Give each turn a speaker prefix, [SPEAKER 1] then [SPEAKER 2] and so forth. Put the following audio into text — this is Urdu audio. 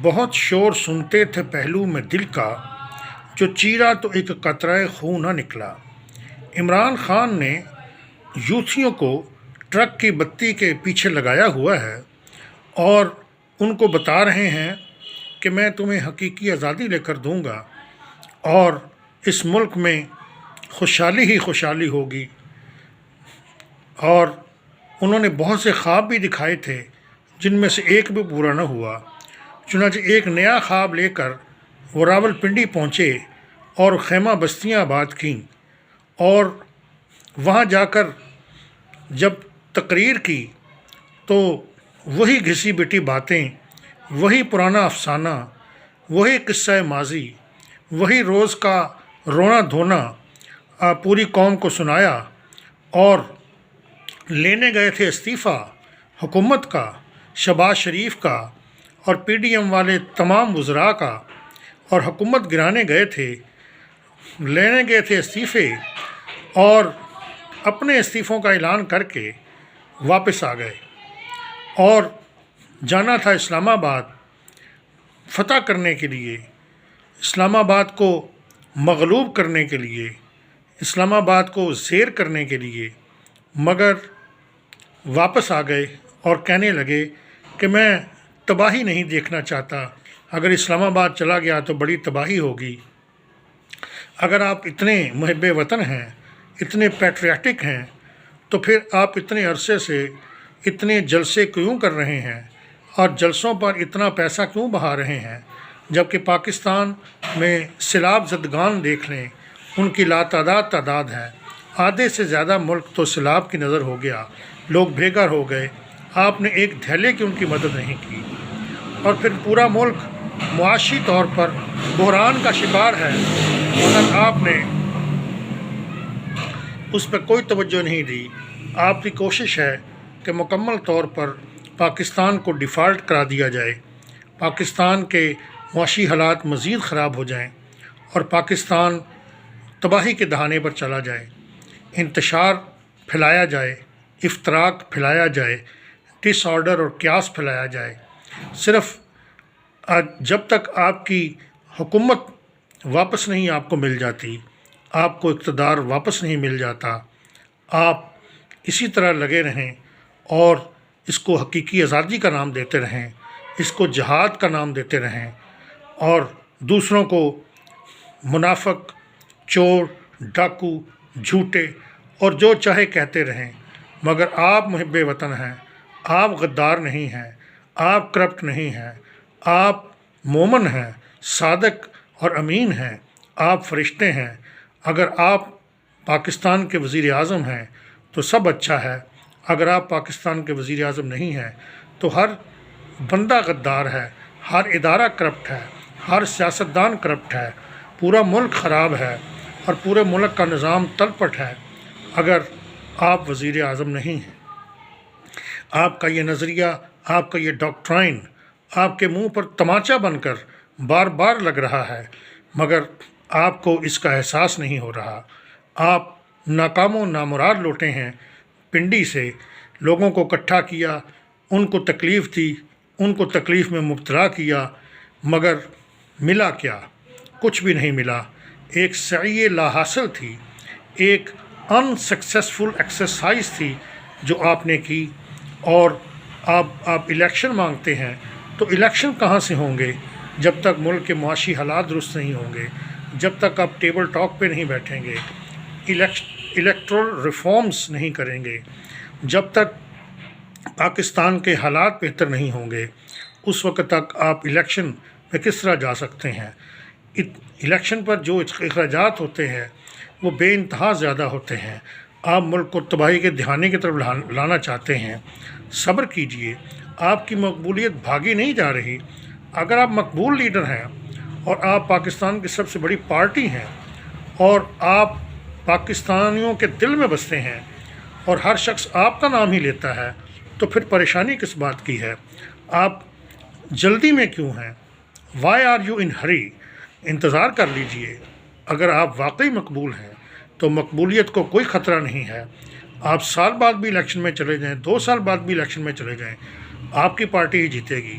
[SPEAKER 1] بہت شور سنتے تھے پہلو میں دل کا، جو چیرا تو ایک قطرہ خون نہ نکلا۔ عمران خان نے یوتھیوں کو ٹرک کی بتی کے پیچھے لگایا ہوا ہے اور ان کو بتا رہے ہیں کہ میں تمہیں حقیقی آزادی لے کر دوں گا اور اس ملک میں خوشحالی ہی خوشحالی ہوگی۔ اور انہوں نے بہت سے خواب بھی دکھائے تھے جن میں سے ایک بھی پورا نہ ہوا۔ چنانچہ ایک نیا خواب لے کر وہ راول پنڈی پہنچے اور خیمہ بستیاں آباد کیں، اور وہاں جا کر جب تقریر کی تو وہی گھسی پٹی باتیں، وہی پرانا افسانہ، وہی قصہ ماضی، وہی روز کا رونا دھونا پوری قوم کو سنایا، اور لینے گئے تھے استعفیٰ حکومت کا، شہباز شریف کا اور پی ڈی ایم والے تمام وزراء کا، اور حکومت گرانے گئے تھے، لینے گئے تھے استعفے، اور اپنے استعفوں کا اعلان کر کے واپس آ گئے اور جانا تھا اسلام آباد فتح کرنے کے لیے، اسلام آباد کو مغلوب کرنے کے لیے، اسلام آباد کو زیر کرنے کے لیے، مگر واپس آ گئے اور کہنے لگے کہ میں تباہی نہیں دیکھنا چاہتا، اگر اسلام آباد چلا گیا تو بڑی تباہی ہوگی۔ اگر آپ اتنے محب وطن ہیں، اتنے پیٹریاٹک ہیں، تو پھر آپ اتنے عرصے سے اتنے جلسے کیوں کر رہے ہیں اور جلسوں پر اتنا پیسہ کیوں بہا رہے ہیں، جبکہ پاکستان میں سیلاب زدگان دیکھ لیں، ان کی لاتعداد تعداد ہے، آدھے سے زیادہ ملک تو سیلاب کی نظر ہو گیا، لوگ بے گھر ہو گئے، آپ نے ایک دھیلے کی ان کی مدد نہیں کی، اور پھر پورا ملک معاشی طور پر بحران کا شکار ہے، مگر آپ نے اس پہ کوئی توجہ نہیں دی۔ آپ کی کوشش ہے کہ مکمل طور پر پاکستان کو ڈیفالٹ کرا دیا جائے، پاکستان کے معاشی حالات مزید خراب ہو جائیں اور پاکستان تباہی کے دہانے پر چلا جائے، انتشار پھیلایا جائے، افتراق پھیلایا جائے، ڈس آرڈر اور کیاس پھیلایا جائے۔ صرف جب تک آپ کی حکومت واپس نہیں آپ کو مل جاتی، آپ کو اقتدار واپس نہیں مل جاتا، آپ اسی طرح لگے رہیں اور اس کو حقیقی آزادی کا نام دیتے رہیں، اس کو جہاد کا نام دیتے رہیں، اور دوسروں کو منافق، چور، ڈاکو، جھوٹے اور جو چاہے کہتے رہیں، مگر آپ محب وطن ہیں، آپ غدار نہیں ہیں، آپ کرپٹ نہیں ہیں، آپ مومن ہیں، صادق اور امین ہیں، آپ فرشتے ہیں۔ اگر آپ پاکستان کے وزیر اعظم ہیں تو سب اچھا ہے، اگر آپ پاکستان کے وزیر اعظم نہیں ہیں تو ہر بندہ غدار ہے، ہر ادارہ کرپٹ ہے، ہر سیاستدان کرپٹ ہے، پورا ملک خراب ہے اور پورے ملک کا نظام تلپٹ ہے اگر آپ وزیر اعظم نہیں ہیں۔ آپ کا یہ نظریہ، آپ کا یہ ڈاکٹرائن آپ کے منہ پر تماچا بن کر بار بار لگ رہا ہے، مگر آپ کو اس کا احساس نہیں ہو رہا۔ آپ ناکام و نامراد لوٹے ہیں، پنڈی سے لوگوں کو اکٹھا کیا، ان کو تکلیف دی، ان کو تکلیف میں مبتلا کیا، مگر ملا کیا؟ کچھ بھی نہیں ملا۔ ایک سعی لا حاصل تھی، ایک ان سکسیسفل ایکسرسائز تھی جو آپ نے کی، اور آپ الیکشن مانگتے ہیں تو الیکشن کہاں سے ہوں گے جب تک ملک کے معاشی حالات درست نہیں ہوں گے، جب تک آپ ٹیبل ٹاک پہ نہیں بیٹھیں گے، الیکٹرل ریفارمز نہیں کریں گے، جب تک پاکستان کے حالات بہتر نہیں ہوں گے، اس وقت تک آپ الیکشن میں کس طرح جا سکتے ہیں؟ الیکشن پر جو اخراجات ہوتے ہیں وہ بے انتہا زیادہ ہوتے ہیں۔ آپ ملک کو تباہی کے دہانے کی طرف لانا چاہتے ہیں، صبر کیجئے، آپ کی مقبولیت بھاگی نہیں جا رہی۔ اگر آپ مقبول لیڈر ہیں اور آپ پاکستان کی سب سے بڑی پارٹی ہیں اور آپ پاکستانیوں کے دل میں بستے ہیں اور ہر شخص آپ کا نام ہی لیتا ہے، تو پھر پریشانی کس بات کی ہے؟ آپ جلدی میں کیوں ہیں؟ وائی آر یو ان ہری؟ انتظار کر لیجئے۔ اگر آپ واقعی مقبول ہیں تو مقبولیت کو کوئی خطرہ نہیں ہے، آپ سال بعد بھی الیکشن میں چلے جائیں، 2 سال بعد بھی الیکشن میں چلے جائیں، آپ کی پارٹی ہی جیتے گی۔